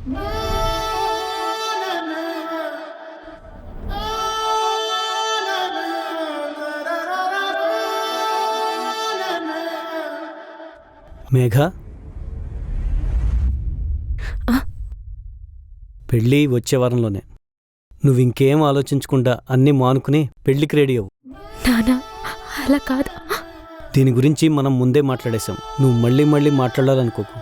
మేఘ, పెళ్ళి వచ్చే వారంలోనే. నువ్వు ఇంకేం ఆలోచించకుండా అన్నీ మానుకుని పెళ్ళికి రెడీ అవ్వు. నానా, అలా కాదు. దీని గురించి మనం ముందే మాట్లాడేశాం. నువ్వు మళ్ళీ మళ్ళీ మాట్లాడాలనుకోకు.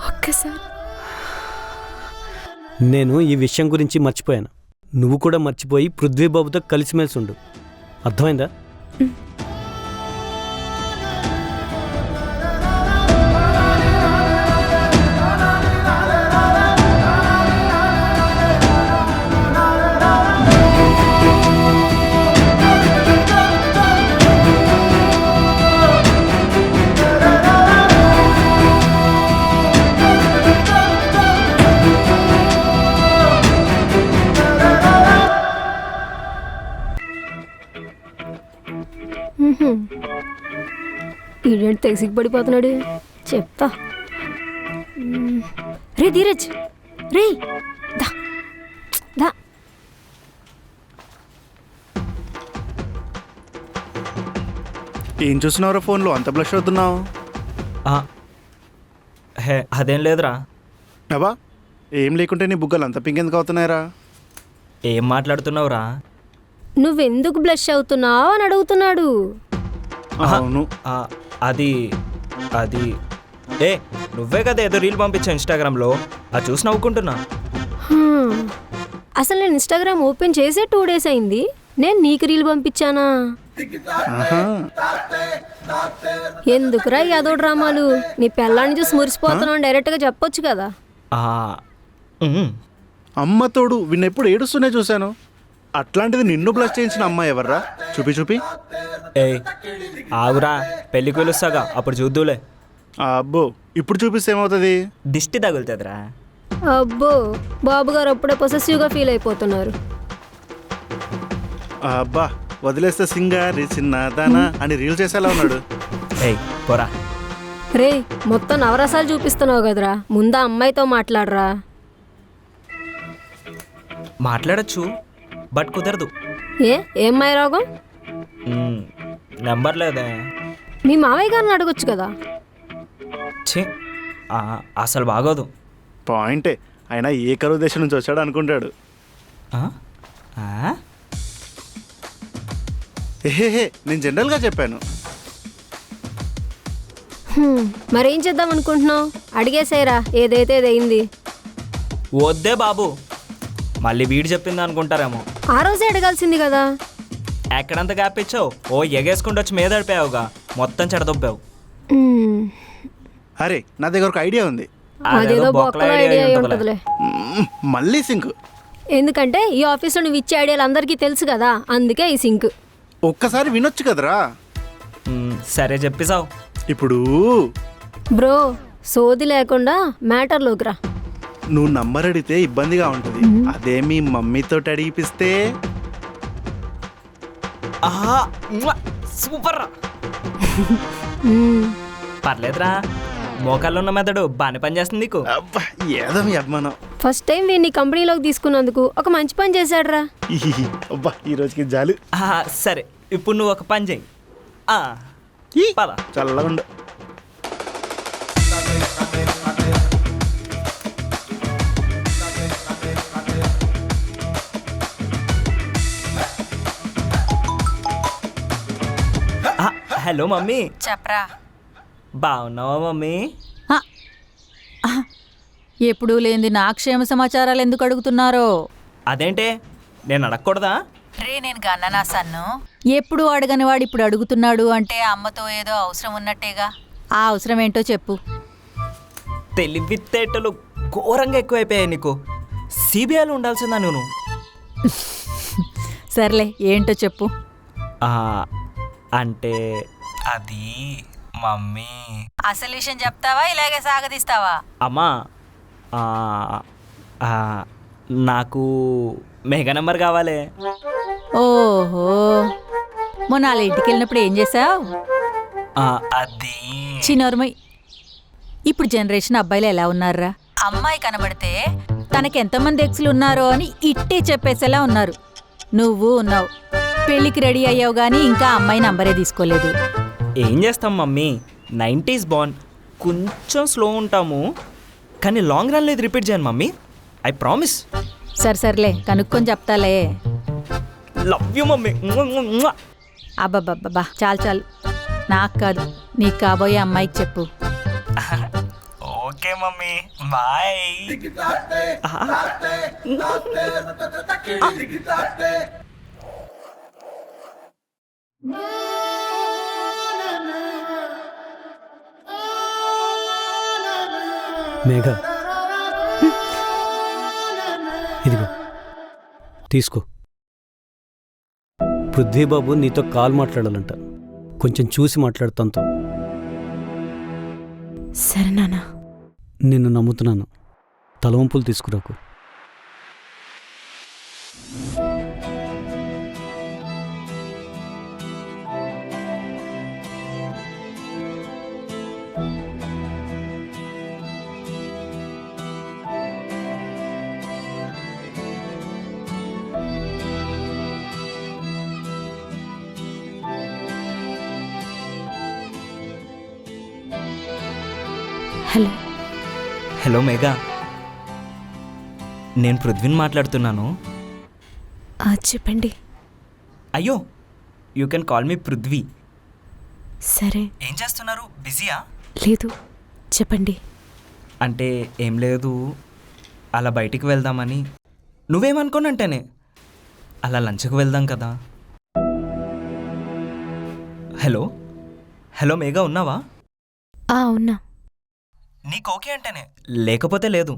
ఒక్కసారి. నేను ఈ విషయం గురించి మర్చిపోయాను. నువ్వు కూడా మర్చిపోయి పృథ్వీబాబుతో కలిసిమెలిసి ఉండు. అర్థమైందా? ఈడేంటి తెగ సిగ్గుపడిపోతున్నాడు. చెప్తా. రే ధీరజ్, రే దా దా. ఏం చూస్తున్నావురా ఫోన్లో అంత బ్లష్ అవుతున్నావు? అదేం లేదురా. అబ్బా, ఏం లేకుంటే నీ బుగ్గలు అంత పింక్ ఎందుకు అవుతున్నాయిరా? ఏం మాట్లాడుతున్నావురా? నువ్వెందుకు బ్లష్ అవుతున్నావు అని అడుగుతున్నాడు. అవును, అది అది ఏ నువ్వే కదా ఏదో రీల్ పంపించావు ఇన్స్టాగ్రామ్లో, అది చూసి నవ్వుకుంటున్నా. అసలు నేను ఇన్స్టాగ్రామ్ ఓపెన్ చేసే 2 days అయింది. నేను నీకు రీల్ పంపించానా? ఎందుకురా యాదో డ్రామాలు? నీ పెళ్ళాన్ని చూసి మురిసిపోతున్నావు డైరెక్ట్గా చెప్పొచ్చు కదా. అమ్మ తోడు విన్నెప్పుడు ఏడుస్తూనే చూశాను. అట్లాంటిది నిన్ను బ్లష్ చేయించిన అమ్మాయి ఎవర్రా? చూపి చూపి. ఆగురా, పెళ్ళికి పిలుస్తాగా, అప్పుడు చూద్దులే. అబ్బో, ఇప్పుడు చూపిస్తే ఏమవుతుంది? దిష్టి తగులుతుందిరా. అబ్బో, బాబు గారు అప్పుడే పొసెసివ్గా ఫీల్ అయిపోతున్నారు. అబ్బా, వదిలేస్తే సింగారి చిన్నదానా అని రీల్ చేసేలా ఉన్నాడు. పోరా. రే, మొత్తం నవరసాలు చూపిస్తున్నావు కదరా, ముందా అమ్మాయితో మాట్లాడరా. మాట్లాడచ్చు, బట్ కుదరదు. ఏం మాయ రోగం? నెంబర్ లేదే. మీ మావయ్య గారిని అడగొచ్చు కదా. అసలు బాగోదు. పాయింటే, అయినా ఏ కరువు దేశం నుంచి వచ్చాడు అనుకుంటాడు. ఏహే, నేను జనరల్గా చెప్పాను. మరేం చేద్దాం అనుకుంటున్నావు? అడిగేసేరా, ఏదైతే అయింది. వద్దే బాబు, మళ్ళీ వీడు చెప్పింది అనుకుంటారేమో. ఆ రోజే అడగాల్సింది కదా. ఎక్కడంత గ్యాప్ ఇచ్చావు? ఓ ఎగేసుకుంటూ వచ్చి మీద పడిపోయావుగా, మొత్తం చెడదొబ్బావు. అరే, నా దగ్గర ఒక ఐడియా ఉంది. అదేదో బొక్కల ఐడియా అయి ఉంటుందిలే. మళ్ళీ సింక్. ఎందుకంటే ఈ ఆఫీస్లో నువ్వు ఇచ్చే ఐడియాలు అందరికీ తెలుసు కదా, అందుకే ఈ సింక్. ఒక్కసారి వినొచ్చు కదరా. సరే చెప్పిసావు. ఇప్పుడు బ్రో, సోది లేకుండా మ్యాటర్లోకి రా. నువ్వు నంబర్ అడిగితే ఇబ్బందిగా ఉంటుంది. అదే మీ మమ్మీతో అడిగిపిస్తే సూపర్ రా. పర్లేదురా, మోకాల్లో ఉన్న మెదడు బాగానే పనిచేస్తుంది నీకు. అబ్బా, ఏదో మీ అభిమానం. ఫస్ట్ టైం వీడిని కంపెనీలోకి తీసుకున్నందుకు ఒక మంచి పని చేశాడు రా. అబ్బా, ఈ రోజుకి జాలు. సరే, ఇప్పుడు నువ్వు ఒక పని చెయ్యి. పద, చల్లగా ఉండు. Hello mummy. చెప్పరా. బాగున్నావా మమ్మీ? ఎప్పుడూ లేనిది నా క్షేమ సమాచారాలు ఎందుకు అడుగుతున్నారో? అదేంటే, నేను అడగకూడదా? రే, నేను గన్ననా సన్ను. ఎప్పుడు అడగని వాడు ఇప్పుడు అడుగుతున్నాడు అంటే అమ్మతో ఏదో అవసరం ఉన్నట్టేగా. ఆ అవసరం ఏంటో చెప్పు. తెలివితేటలు ఘోరంగా ఎక్కువైపోయాయి నీకు. సిబిఐలో ఉండాల్సిందా నేను? సర్లే, ఏంటో చెప్పు. అంటే అది మమ్మీ. అసలు విషయం చెప్తావా ఇలాగే సాగదీస్తావా? అమ్మా, నాకు మెగా నెంబర్ కావాలి. ఓహో, మొన్న వాళ్ళ ఇంటికి వెళ్ళినప్పుడు ఏం చేసావు? అది చిన్నోర్మయ్, ఇప్పుడు జనరేషన్ అబ్బాయిలు ఎలా ఉన్నారా? అమ్మాయి కనబడితే తనకెంతమంది ఎక్స్లు ఉన్నారో అని ఇట్టే చెప్పేసేలా ఉన్నారు. నువ్వు ఉన్నావు, పెళ్ళికి రెడీ అయ్యావు కానీ ఇంకా అమ్మాయి నంబరే తీసుకోలేదు. ఏం చేస్తాం మమ్మీ, 90s బాండ్, కొంచెం స్లో ఉంటాము కానీ లాంగ్ రన్లో ఇది రిపీట్ చేయను మమ్మీ, ఐ ప్రామిస్. సర్లే కనుక్కొని చెప్తాలే. Love you mummy. అబ్బబ్బబ్బా చాలు, నాకు కాదు నీకు కాబోయే అమ్మాయికి చెప్పు. Okay mummy, bye. మేఘ, ఇదిగో తీసుకో. పృథ్వీబాబు నీతో కాల్ మాట్లాడాలంట, కొంచెం చూసి మాట్లాడుతాంతో. సరే నాన్న. నిన్ను నమ్ముతున్నాను, తలవంపులు తీసుకురాకు. హలో. హలో మేఘా, నేను పృథ్వీని మాట్లాడుతున్నాను. చెప్పండి. అయ్యో, you can call me Prithvi. సరే. ఏం చేస్తున్నారు, బిజీయా? లేదు, చెప్పండి. అంటే ఏం లేదు, అలా బయటికి వెళ్దామని. నువ్వేమనుకోనంటేనే అలా లంచ్కి వెళ్దాం కదా. హలో హలో మేఘా, ఉన్నావా? ఉన్నా. నీకు ఓకే అంటేనే, లేకపోతే లేదు.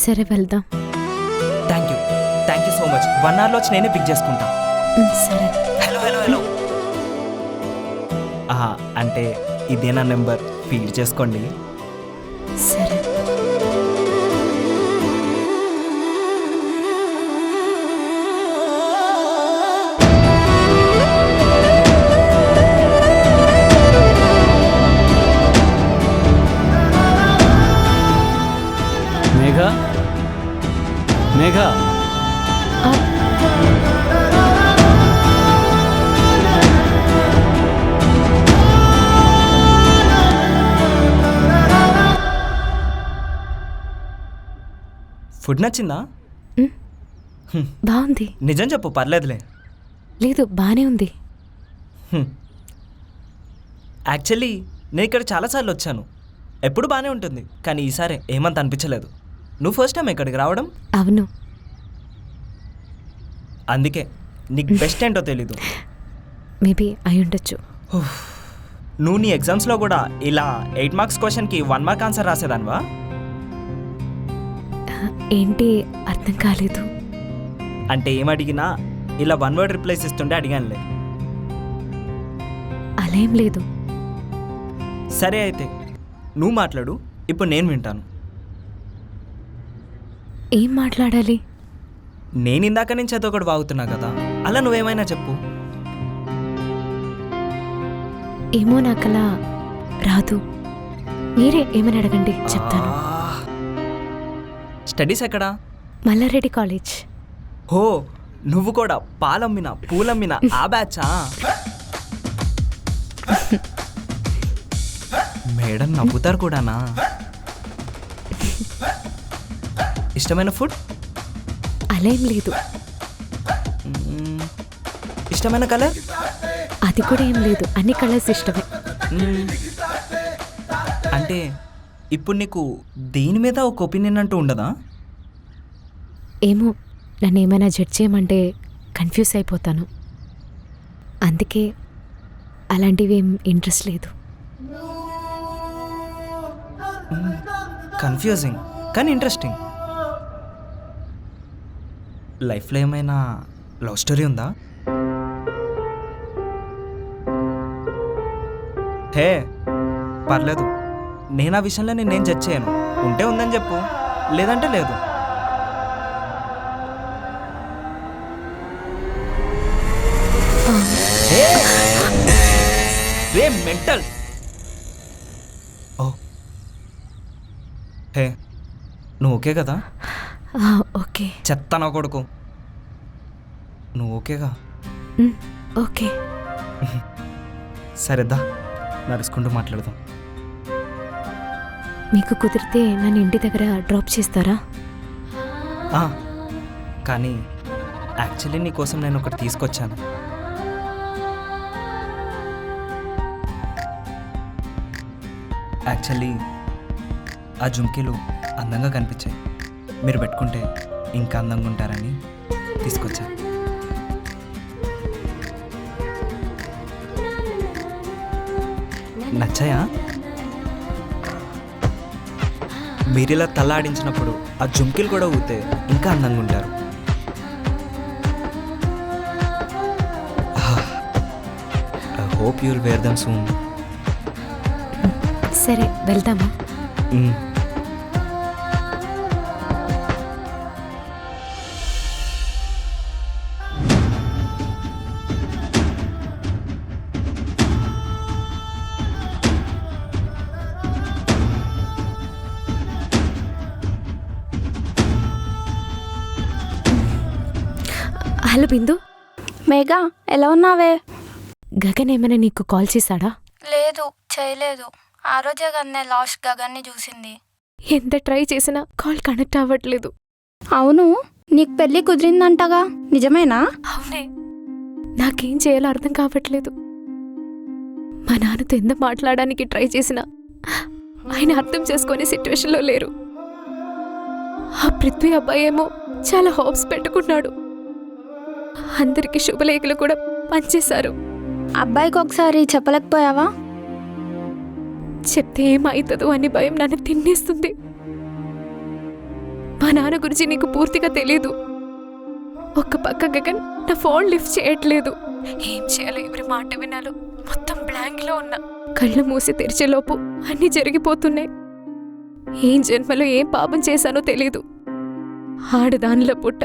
సరే వెళ్దాం. Thank you so much. 1 అవర్లో వచ్చి నేనే పిక్ చేసుకుంటా. సరే. Hello hello hello. అంటే ఇదే నా నెంబర్, ఫీడ్ చేసుకోండి. సరే. మేఘ, మేఘ, ఫుడ్ నచ్చిందా? బాగుంది. నిజం చెప్పు, పర్లేదులే. లేదు, బానే ఉంది. యాక్చువల్లీ నేను ఇక్కడ చాలాసార్లు వచ్చాను, ఎప్పుడు బాగానే ఉంటుంది, కానీ ఈసారి ఏమంత అనిపించలేదు. నువ్వు ఫస్ట్ టైం ఇక్కడికి రావడం? అవును. అందుకే నీకు బెస్ట్ ఏంటో తెలీదు. మేబీ అయి ఉండొచ్చు. నువ్వు నీ ఎగ్జామ్స్లో కూడా ఇలా 8 మార్క్స్ క్వశ్చన్కి 1 మార్క్ ఆన్సర్ రాసేదానివా? ఏంటి అర్థం కాలేదు. అంటే ఏమడిగినా ఇలా 1 వర్డ్ రిప్లైస్ ఇస్తుంటే అడిగానులే. అలా ఏం లేదు. సరే అయితే నువ్వు మాట్లాడు, ఇప్పుడు నేను వింటాను. ఏం మాట్లాడాలి? నేను ఇందాక నుంచి ఏదో ఒకటి వాగుతున్నా కదా, అలా నువ్వేమైనా చెప్పు. ఏమో నాకలా రాదు. మీరే ఏమని అడగండి, చెప్తాను. స్టడీస్ ఎక్కడా? మల్లారెడ్డి కాలేజ్. హో, నువ్వు కూడా పాలమ్మిన పూలమ్మిన ఆ బ్యాచా? మేడం నవ్వుతారు కూడానా? ఇష్టమైన ఫుడ్? అలా ఏం లేదు. ఇష్టమైన కలర్? అది కూడా ఏం లేదు, అన్ని కలర్స్ ఇష్టమే. అంటే ఇప్పుడు నీకు దేని మీద ఒక ఒపీనియన్ అంటూ ఉండదా? ఏమో, నన్ను ఏమైనా జడ్జ్ చేయమంటే కన్ఫ్యూజ్ అయిపోతాను. అందుకే అలాంటివి ఏం ఇంట్రెస్ట్ లేదు. కన్ఫ్యూజింగ్ కానీ ఇంట్రెస్టింగ్. లైఫ్లో ఏమైనా లవ్ స్టోరీ ఉందా? హే, పర్లేదు, నేను ఆ విషయంలో నేనేం జడ్జ్ చేయను. ఉంటే ఉందని చెప్పు, లేదంటే లేదు. రే మెంటల్. ఓ హే నువ్వు ఓకే కదా? ఓకే. చెత్త నా కొడుకు. నువ్వు ఓకేగా? ఓకే. సరేద్దా నడుచుకుంటూ మాట్లాడదాం. మీకు కుదిరితే నన్ను ఇంటి దగ్గర డ్రాప్ చేస్తారా? కానీ యాక్చువల్లీ నీకోసం నేను ఒకటి తీసుకొచ్చాను. యాక్చువల్లీ ఆ జుంకీలు అందంగా కనిపించాయి. మీరు పెట్టుకుంటే ఇంకా అందంగా ఉంటారని తీసుకొచ్చాను. నచ్చాయా? మీరిలా తల్లాడించినప్పుడు ఆ జుంకీలు కూడా ఊతే ఇంకా అందంగా ఉంటారు. I hope you'll wear them soon. సరే వెళ్దామా? హలో బిందు. మేఘా ఎలా ఉన్నావే? గగన్ ఏమైనా నీకు కాల్ చేశాడా? లేదు, చేయలేదు. ఆ రోజే కదా లాస్ట్ గగన్ని చూసింది. ఎంత ట్రై చేసినా కాల్ కనెక్ట్ అవ్వట్లేదు. అవును, నీకు పెళ్ళి కుదిరిందంటగా, నిజమేనా? అవునే, నాకేం చేయాలో అర్థం కావట్లేదు. మా నాన్నతో ఎంత మాట్లాడడానికి ట్రై చేసినా ఆయన అర్థం చేసుకునే సిచ్యువేషన్లో లేరు. ఆ పృథ్వీ అబ్బాయి ఏమో చాలా హోప్స్ పెట్టుకున్నాడు. అందరికీ శుభలేఖలు కూడా పనిచేశారు. అబ్బాయికి ఒకసారి చెప్పలేకపోయావా? చెప్తే ఏమవుతుందో అని భయం నన్ను తినేస్తుంది. మా నాన్న గురించి నీకు పూర్తిగా తెలీదు. ఒక్క పక్క గగన్ నా ఫోన్ లిఫ్ట్ చేయట్లేదు. ఏం చేయాలో, ఎవరి మాట వినాలో మొత్తం బ్లాంక్లో ఉన్నా. కళ్ళు మూసి తెరిచేలోపు అన్నీ జరిగిపోతున్నాయి. ఏం జన్మలో ఏం పాపం చేశానో తెలీదు. ఆడదానిలో పుట్ట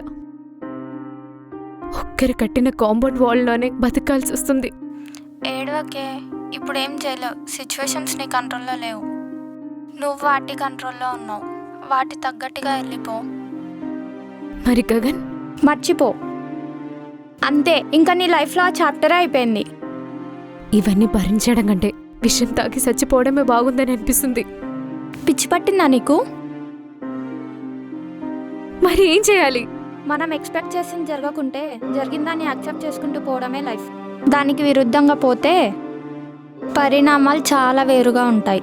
ఒక్కరు కట్టిన కాంపౌండ్ వాల్లోనే బతకాల్సి వస్తుంది. ఏడవకే, ఇప్పుడేం చేయలేవు. సిచ్యువేషన్స్ నీ కంట్రోల్లో లేవు. నువ్వు వాటి కంట్రోల్లో ఉన్నావు. వాటి తగ్గట్టుగా వెళ్ళిపో. మరి గగన్? మర్చిపో, అంతే. ఇంకా నీ లైఫ్లో ఆ చాప్టరే అయిపోయింది. ఇవన్నీ భరించడం కంటే విషం తాగి చచ్చిపోవడమే బాగుందని అనిపిస్తుంది. పిచ్చి పట్టిందా నీకు? మరి ఏం చేయాలి? మనం ఎక్స్పెక్ట్ చేసింది జరగకుంటే జరిగిందాన్ని యాక్సెప్ట్ చేసుకుంటూ పోవడమే లైఫ్. దానికి విరుద్ధంగా పోతే పరిణామాలు చాలా వేరుగా ఉంటాయి.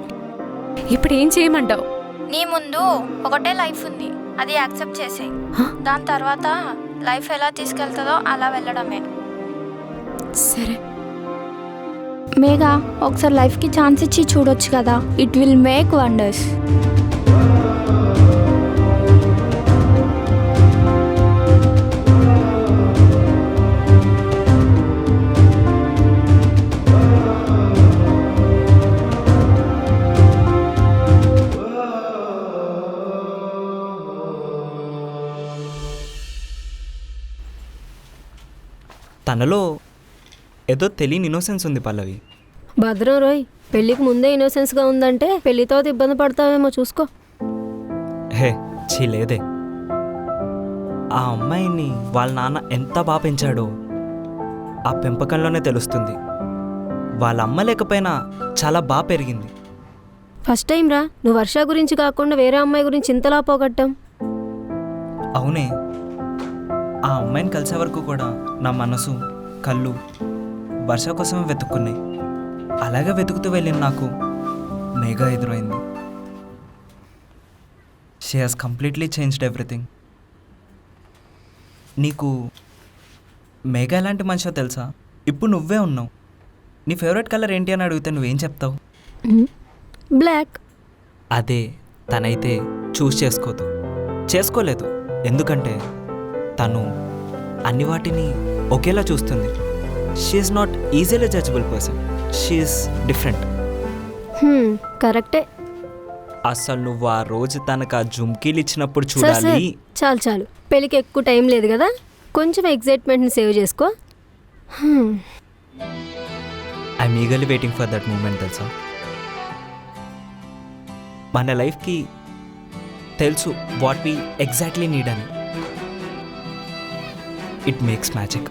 ఇప్పుడు ఏం చేయమంటావు? నీ ముందు ఒకటే లైఫ్ ఉంది, అది యాక్సెప్ట్ చేసేయి. దాని తర్వాత లైఫ్ ఎలా తీసుకెళ్తుందో అలా వెళ్ళడమే. సరే మేఘా, ఒకసారి లైఫ్కి ఛాన్స్ ఇచ్చి చూడొచ్చు కదా. It will make wonders. తనలో ఏదో తెలియని ఇన్నోసెన్స్ ఉంది పల్లవి. భద్రం రోయ్, పెళ్ళికి ముందే ఇన్నోసెన్స్గా ఉందంటే పెళ్లితో ఇబ్బంది పడతావేమో చూసుకో. హే లేదే. ఆ అమ్మాయిని వాళ్ళ నాన్న ఎంత బాగా పెంచాడో ఆ పెంపకంలోనే తెలుస్తుంది. వాళ్ళ అమ్మ లేకపోయినా చాలా బాగా పెరిగింది. ఫస్ట్ టైం రా నువ్వు వర్ష గురించి కాకుండా వేరే అమ్మాయి గురించి ఇంతలా పోగొట్టాం. అవునే, ఆ అమ్మాయిని కలిసే వరకు కూడా నా మనసు కళ్ళు వర్ష కోసం వెతుక్కున్నాయి. అలాగే వెతుకుతూ వెళ్ళిన నాకు మేఘా ఎదురైంది. She has completely changed everything. నీకు మేఘా ఎలాంటి మనిషో తెలుసా? ఇప్పుడు నువ్వే ఉన్నావు. నీ ఫేవరెట్ కలర్ ఏంటి అని అడిగితే నువ్వేం చెప్తావు? బ్లాక్. అదే తనైతే చూస్ చేసుకోలేదు. ఎందుకంటే తను అన్ని వాటిని ఒకేలా చూస్తుంది. She's not easily judgeable person. She's different. కరెక్టే. అసలు నువ్వు ఆ రోజు తనకు ఆ జుమ్కీలు ఇచ్చినప్పుడు సరే చూడాలి. చాలు పెళ్ళికి ఎక్కువ టైం లేదు కదా, కొంచెం ఎగ్జైట్మెంట్ని సేవ్ చేసుకో. I'm eagerly waiting for that moment తెలుసా. మన లైఫ్కి తెలుసు వాట్ వి ఎగ్జాక్ట్లీ నీడ్ అని. It makes magic.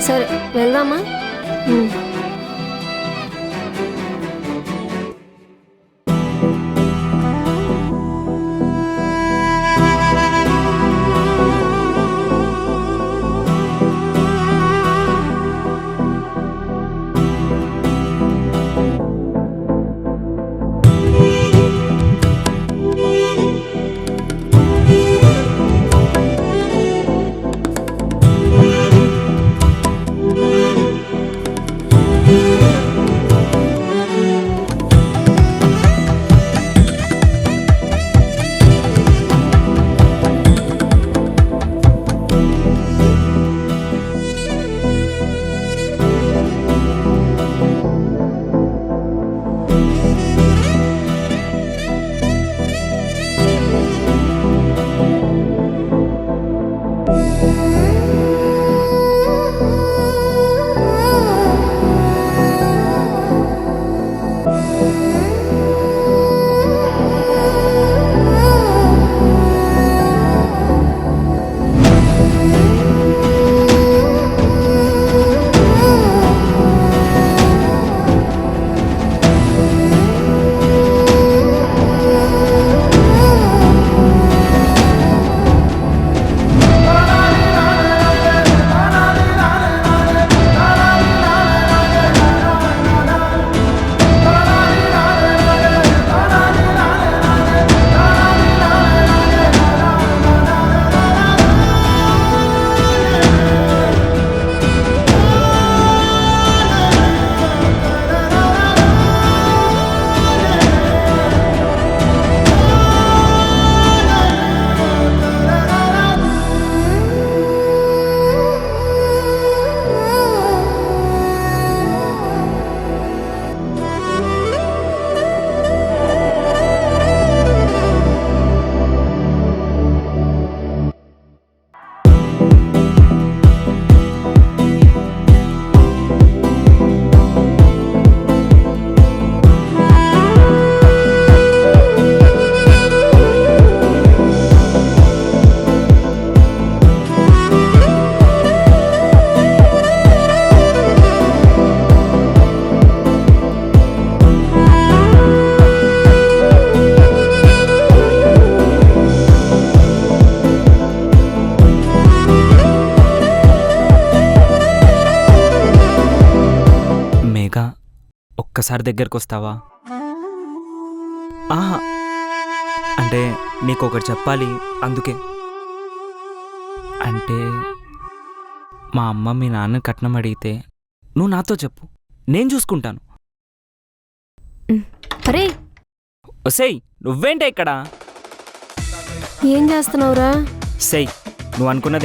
సరే వెళ్దామా? ఒక్కసారి దగ్గరకు వస్తావా? ఆహా, అంటే నీకు ఒకటి చెప్పాలి అందుకే. అంటే మా అమ్మ మీ నాన్న కట్నం అడిగితే నువ్వు నాతో చెప్పు, నేను చూసుకుంటాను. అరే ఒసేయ్, నువ్వేంటే ఇక్కడ? ఏం చేస్తున్నావురా? సెయ్, నువ్వు అనుకున్నది